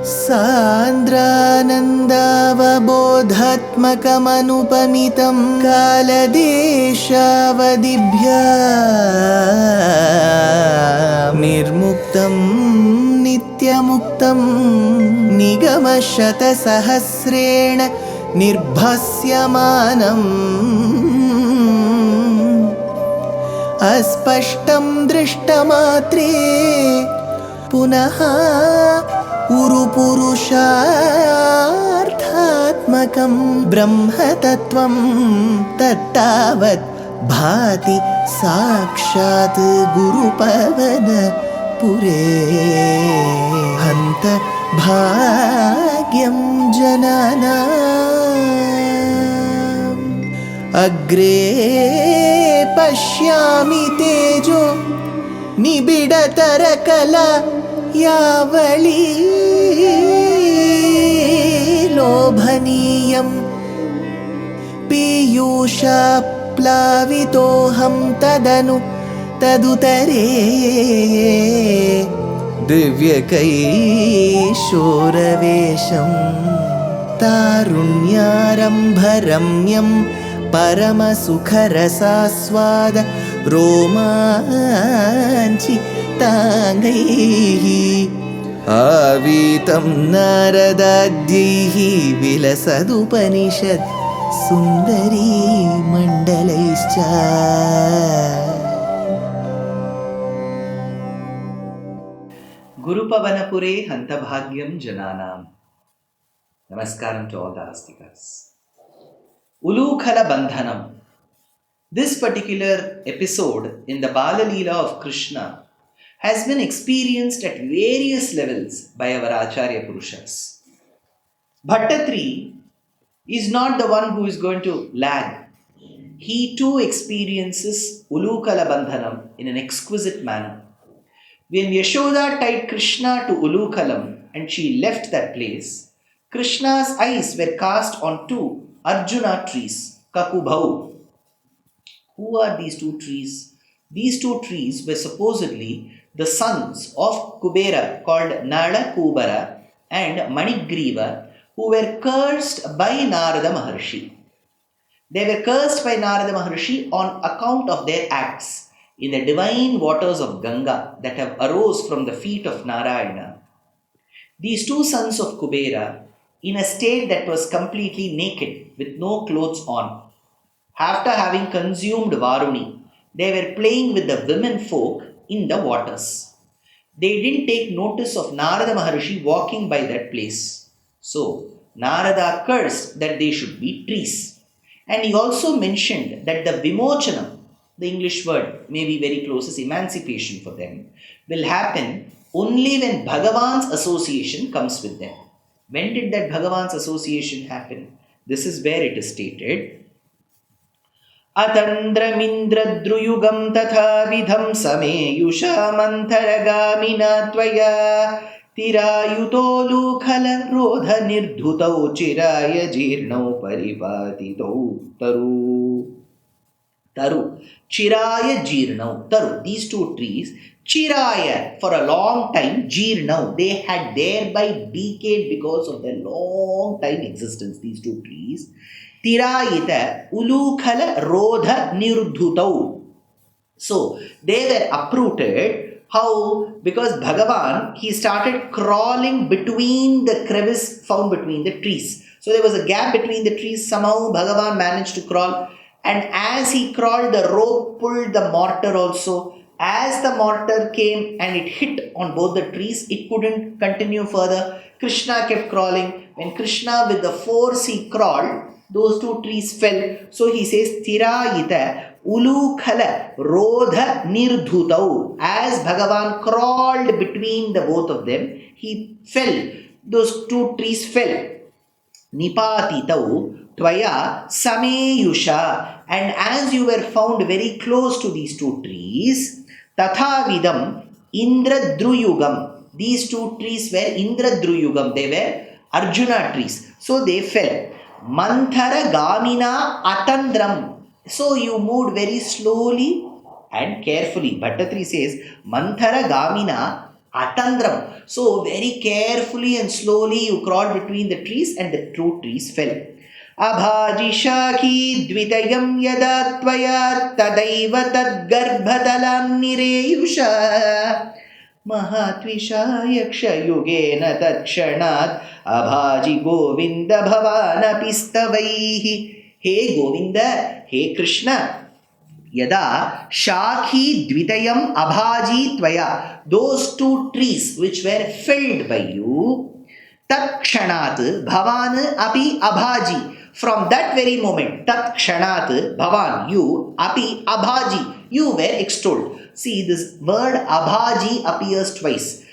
सान्द्रानन्दावबोधात्मकमनुपमितं कालदेशावदिभ्या निर्मुक्तं नित्यमुक्तं निगमशतसहस्रेण निर्भास्यमानम् अस्पष्टं दृष्टमात्रे पुनः उरुपुरुषार्थात्मकं ब्रह्मतत्त्वं तत्तावत् भाति साक्षात् गुरुपवनपुरे हन्त भाग्यं जनानाम् अग्रे पश्यामि तेजो निबिडतरकला यावली लोभनीयं पीयूषाप्लावितोऽहं तदुतरे दिव्यकैशोरवेशं तारुण्यारम्भरम्यं परमसुखरसास्वाद रोमाञ्चिताङ्गैः आवीतं नारदाद्यैः विलसदुपनिषत् सुन्दरी मण्डलैश्च. Gurupavanapure Hantabhagyam Jananam. Namaskaram to all the Astikas. Ulukhala Bandhanam. This particular episode in the Bala Leela of Krishna has been experienced at various levels by our Acharya Purushas. Bhattatri is not the one who is going to lag. He too experiences Ulukhala Bandhanam in an exquisite manner. When Yashoda tied Krishna to Ulukhalam and she left that place, Krishna's eyes were cast on two Arjuna trees, Kakubhau. Who are these two trees? These two trees were supposedly the sons of Kubera called Kubera and Manigriva, who were cursed by Narada Maharshi. They were cursed by Narada Maharshi on account of their acts in the divine waters of Ganga that have arose from the feet of Narayana. These two sons of Kubera, in a state that was completely naked with no clothes on, after having consumed Varuni, they were playing with the women folk in the waters. They didn't take notice of Narada Maharshi walking by that place. So, Narada cursed that they should be trees. And he also mentioned that the Vimochanam, the English word may be very close as emancipation for them, will happen only when Bhagavan's association comes with them. When did that Bhagavan's association happen? This is where it is stated. Atandramindradruyugam tatha vidham sameyusha mantharagamina tvaya tirayutolukhala rodha nirdhutau chiraya jirnau paripatitau taru. Chiraya jirnau. Taru. These two trees. Chiraya. For a long time. Jirnau. They had thereby decayed because of their long time existence. These two trees. Tirayita. Ulukhala rodha nirdhutau. So, they were uprooted. How? Because Bhagavan, he started crawling between the crevice found between the trees. So, there was a gap between the trees. Somehow, Bhagavan managed to crawl. And as he crawled, the rope pulled the mortar also. As the mortar came and it hit on both the trees, it couldn't continue further. Krishna kept crawling. When Krishna, with the force he crawled, those two trees fell. So he says, Tirayita Ulukhala Rodha Nirdhutau. As Bhagavan crawled between the both of them, he fell. Those two trees fell. Nipatitau Tvaya Sameyusha. And as you were found very close to these two trees, Tathavidam Indradruyugam. These two trees were Indradruyugam. They were Arjuna trees. So they fell. Manthara Gamina Atandram. So you moved very slowly and carefully. Bhattatri says, Manthara Gamina Atandram. So very carefully and slowly you crawled between the trees and the two trees fell. Abhaji shaki dvitayam yada tvaya tadaiva tadgarbhatalam nireyusha mahatvisha yaksha yugena takshanat abhaji govinda bhavana pistavaihi. Hey Govinda, hey Krishna, Yada Shakhi Dvitayam Abhaji Tvaya, those two trees which were felled by you, Tat Kshanat Bhavan Api Abhaji. From that very moment, Tat Kshanat Bhavan, you, Api Abhaji, you were extolled. See, this word Abhaji appears twice.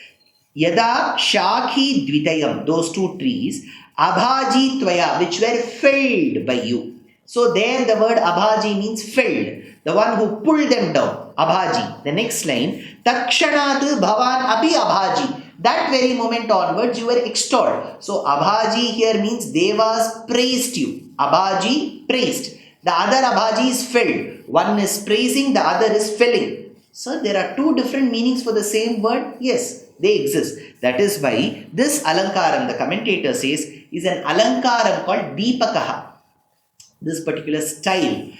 Yada Shakhi Dvitayam, those two trees, Abhaji Tvaya, which were felled by you. So there the word Abhaji means felled, the one who pulled them down. Abhaji. The next line, Takshanat Bhavan Api Abhaji. That very moment onwards you were extolled. So Abhaji here means Devas praised you. Abhaji praised. The other Abhaji is felled. One is praising, the other is felling. So there are two different meanings for the same word. Yes, they exist. That is why this alankaram, the commentator says, is an alankaram called Deepakaha. This particular style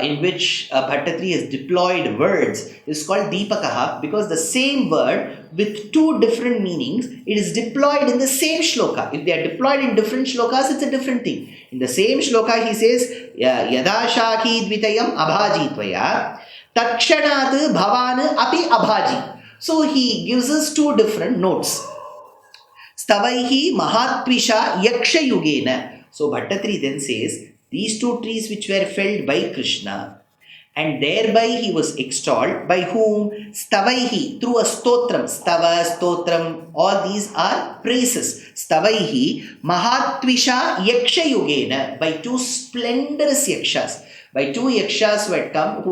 in which Bhattatri has deployed words is called Deepakaha, because the same word with two different meanings, it is deployed in the same shloka. If they are deployed in different shlokas, it's a different thing. In the same shloka, he says, Yada Shaki Dvitayam Abhaji Tvaya, Takshanat Bhavan Api Abhaji. So he gives us two different notes. Stavaihi Mahatvisha Yaksha Yugena. So Bhattatri then says, these two trees which were felled by Krishna, and thereby he was extolled. By whom? Stavaihi, through a stotram. Stava, stotram, all these are praises. Stavaihi Mahatvisha Yaksha Yugena, by two splendorous yakshas. By two yakshas who had come,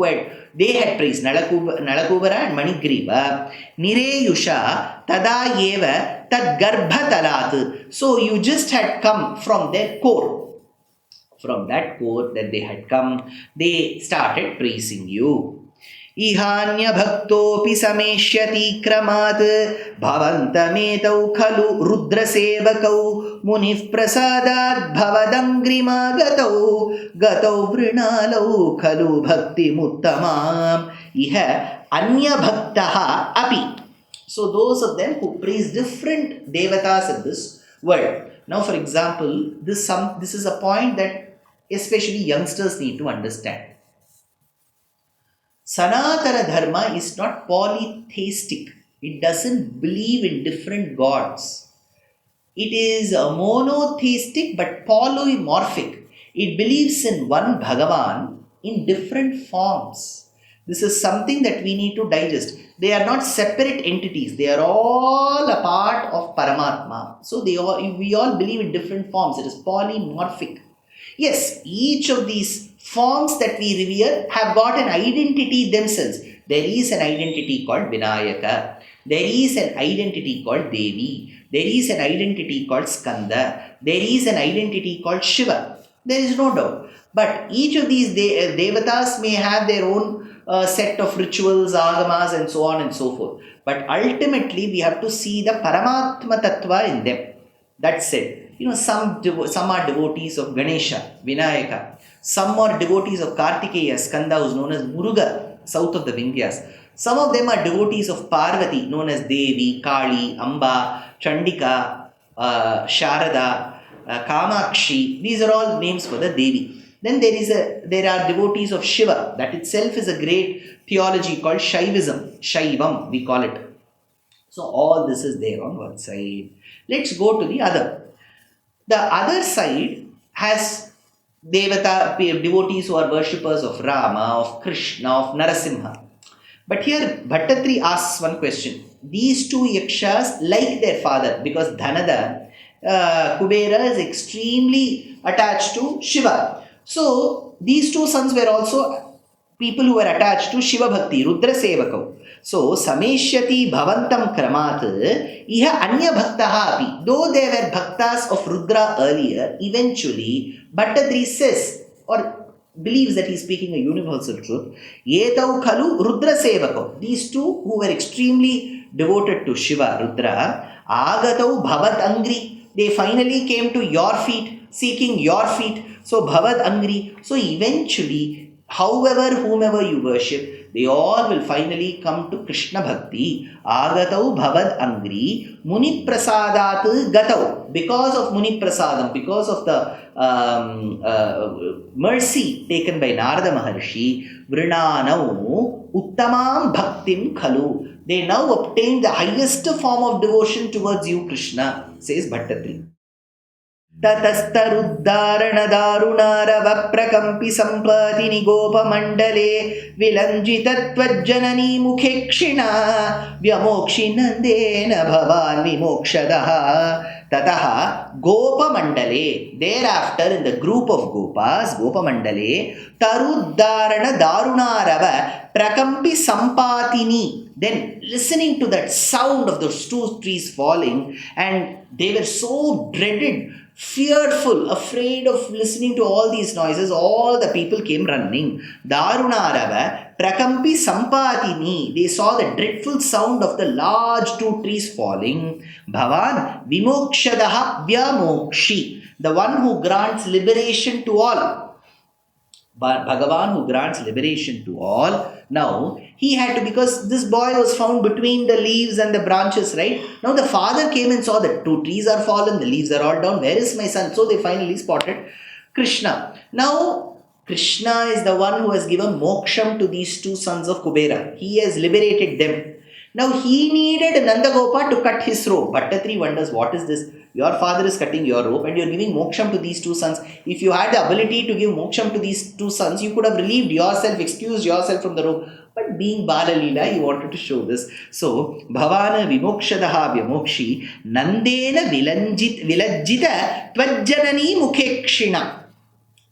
they had praised Nalakubara and Manigriva. Nireyusha tada yeva tad garbhatalat. So you just had come from their core. From that core that they had come, they started praising you. Ihanya bhaktopi sameshyati kramat bhavantametau khalu rudra sevakau munif prasadat bhavadanggrima gatau vrinalau khalu bhakti muttamam iha anya bhaktaha api. So those of them who praise different devatas in this world. Now for example, this is a point that especially youngsters need to understand. Sanatana Dharma is not polytheistic. It doesn't believe in different gods. It is monotheistic but polymorphic. It believes in one Bhagavan in different forms. This is something that we need to digest. They are not separate entities. They are all a part of Paramatma. So we all believe in different forms. It is polymorphic. Yes, each of these forms that we revere have got an identity themselves. There is an identity called Vinayaka. There is an identity called Devi. There is an identity called Skanda. There is an identity called Shiva. There is no doubt. But each of these devatas may have their own set of rituals, agamas, and so on and so forth. But ultimately, we have to see the Paramatma Tattva in them. That's it. Some are devotees of Ganesha, Vinayaka. Some are devotees of Kartikeya, Skanda, who is known as Muruga, south of the Vindhyas. Some of them are devotees of Parvati, known as Devi, Kali, Amba, Chandika, Sharada, Kamakshi. These are all names for the Devi. Then there are devotees of Shiva. That itself is a great theology called Shaivism. Shaivam, we call it. So all this is there on one side. Let's go to the other. The other side has devotees who are worshippers of Rama, of Krishna, of Narasimha. But here Bhattatri asks one question. These two yakshas like their father, because Dhanada, Kubera, is extremely attached to Shiva. So these two sons were also people who were attached to Shiva Bhakti, Rudra Sevakau. So, Sameshyati Bhavantam Kramat, Iha Anya Bhaktaha api. Though they were Bhaktas of Rudra earlier, eventually, Bhattadri says, or believes that he is speaking a universal truth, Yetau Khalu Rudra Sevakau. These two who were extremely devoted to Shiva, Rudra, Agatau Bhavat Angri. They finally came to your feet, seeking your feet. So Bhavat Angri. So eventually, whomever you worship, they all will finally come to Krishna Bhakti. Agatau Bhavad Angri Muni Prasadat Gatau. Because of Muni Prasadam, because of the mercy taken by Narada Maharshi, Vrinanau Uttamam Bhaktim Khalu. They now obtain the highest form of devotion towards you, Krishna, says Bhattatri. ततस्तरुद्धारणदारुणारवप्रकम्पि सम्पतिनि गोपमण्डले विलञ्जितत्वज्जननी मुखेक्षिणा व्यमोक्षिनन्देन भवान् विमोक्षदः ततः गोपमण्डले. Thereafter, in the group of gopas, gopamandale, taruddarana darunarava prakampi sampatini. Then listening to that sound of those two trees falling, and they were so dreaded, fearful, afraid of listening to all these noises, all the people came running. Darunarava prakampi sampatini. They saw the dreadful sound of the large two trees falling. Bhavan vimokshadaha vyamokshi. The one who grants liberation to all. Bhagavan who grants liberation to all. Now, he had to, because this boy was found between the leaves and the branches, right? Now, the father came and saw that two trees are fallen, the leaves are all down. Where is my son? So, they finally spotted Krishna. Now, Krishna is the one who has given moksham to these two sons of Kubera. He has liberated them. Now, he needed Nandagopa to cut his rope. Bhattatri wonders, what is this? Your father is cutting your rope and you are giving moksham to these two sons. If you had the ability to give moksham to these two sons, you could have relieved yourself, excused yourself from the rope. But being Bala Leela, you wanted to show this. So, Bhavana Vimokshadaha Vyamokshi Nandena Vilajjita Tvajjanani Mukhekshina.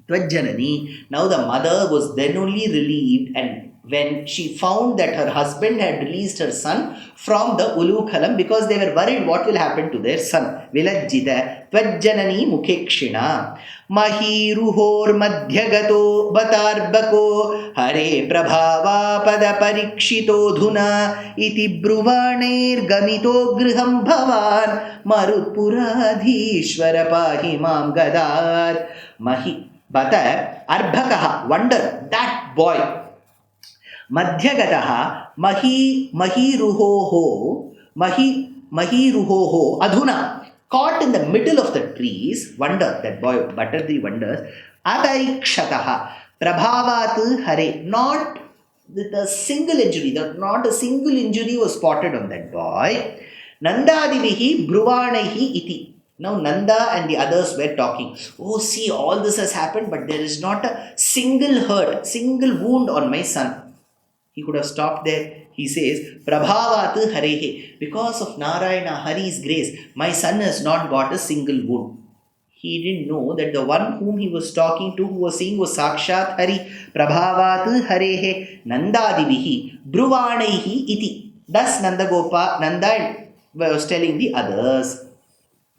Tvajjanani. Now the mother was then only relieved, and when she found that her husband had released her son from the Ulukhalam, because they were worried what will happen to their son. Vilajjita Tvajjanani Mukhekshina Mahiruhor Madhyagato Batarbako Hare Prabhava Pada Parikshito Dhuna Iti Bruvaner Gamito Griham Bhavan Marutpuradhishwara Pahi Mam Gadar. Bata Arbhakaha, wonder, that boy. Madhyagataha mahiruhoho adhuna, caught in the middle of the trees, wonder, that boy, Bhattatri wonders, adarikshataha prabhavat hare, not with a single injury, not a single injury was spotted on that boy. Nandadivihi bruvanaihi iti. Now Nanda and the others were talking. Oh, see, all this has happened, but there is not a single hurt, single wound on my son. He could have stopped there. He says, Prabhavat Harehe. Because of Narayana, Hari's grace, my son has not got a single wound. He didn't know that the one whom he was talking to, who was seeing, was Sakshat Hari. Prabhavat Harehe Nandadivihi Bruvanaihi iti. Thus Nanda was telling the others.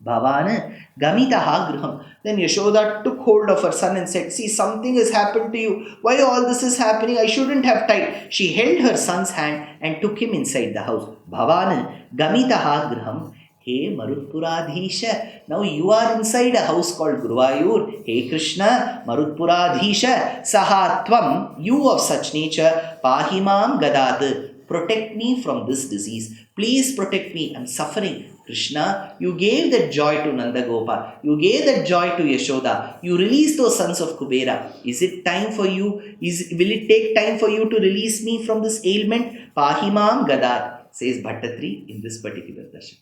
Bhavana Gamitaha Griham. Then Yashoda took hold of her son and said, see, something has happened to you. Why all this is happening? I shouldn't have tied. She held her son's hand and took him inside the house. Bhavana Gamitaha Griham. Hey Marutpuradhisha. Now you are inside a house called Guruvayur. Hey Krishna, Marutpuradhisha. Sahatvam, you of such nature. Pahimam Gadad. Protect me from this disease. Please protect me. I'm suffering. Krishna, you gave that joy to Nandagopa. You gave that joy to Yashoda. You released those sons of Kubera. Is it time for you? Will it take time for you to release me from this ailment? Pahimam Gadad, says Bhattatri in this particular Dashakam.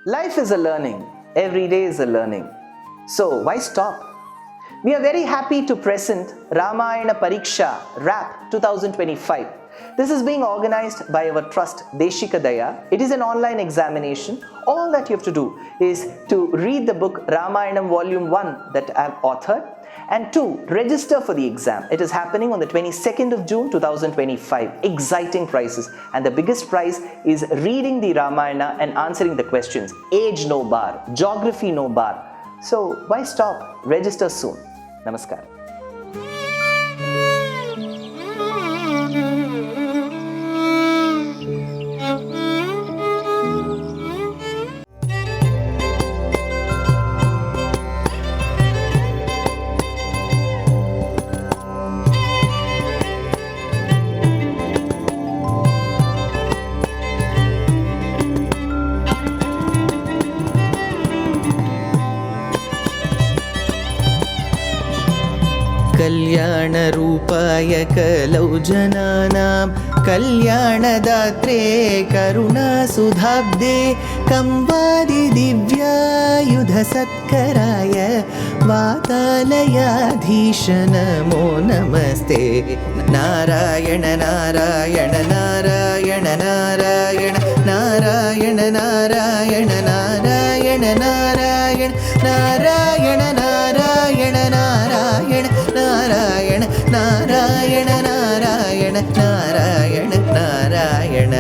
Life is a learning. Every day is a learning. So why stop? We are very happy to present Ramayana Pariksha RAP 2025. This is being organized by our trust Deshika Daya. It is an online examination. All that you have to do is to read the book Ramayanam Volume 1 that I have authored, and 2, register for the exam. It is happening on the 22nd of June 2025. Exciting prizes, and the biggest prize is reading the Ramayana and answering the questions. Age no bar, geography no bar. So why stop? Register soon. Namaskar. कल्याणरूपाय कलौ जनानां कल्याणदात्रे करुणासुधाब्दे कंवादिदिव्यायुधसत्कराय वातालयाधीश नमो नमस्ते। नारायण नारायण नारायण नारायण नारायण नारायण नारायण नारायण नारायण नारायण नारायण नारायण नारायण नारायण नारायण नारायण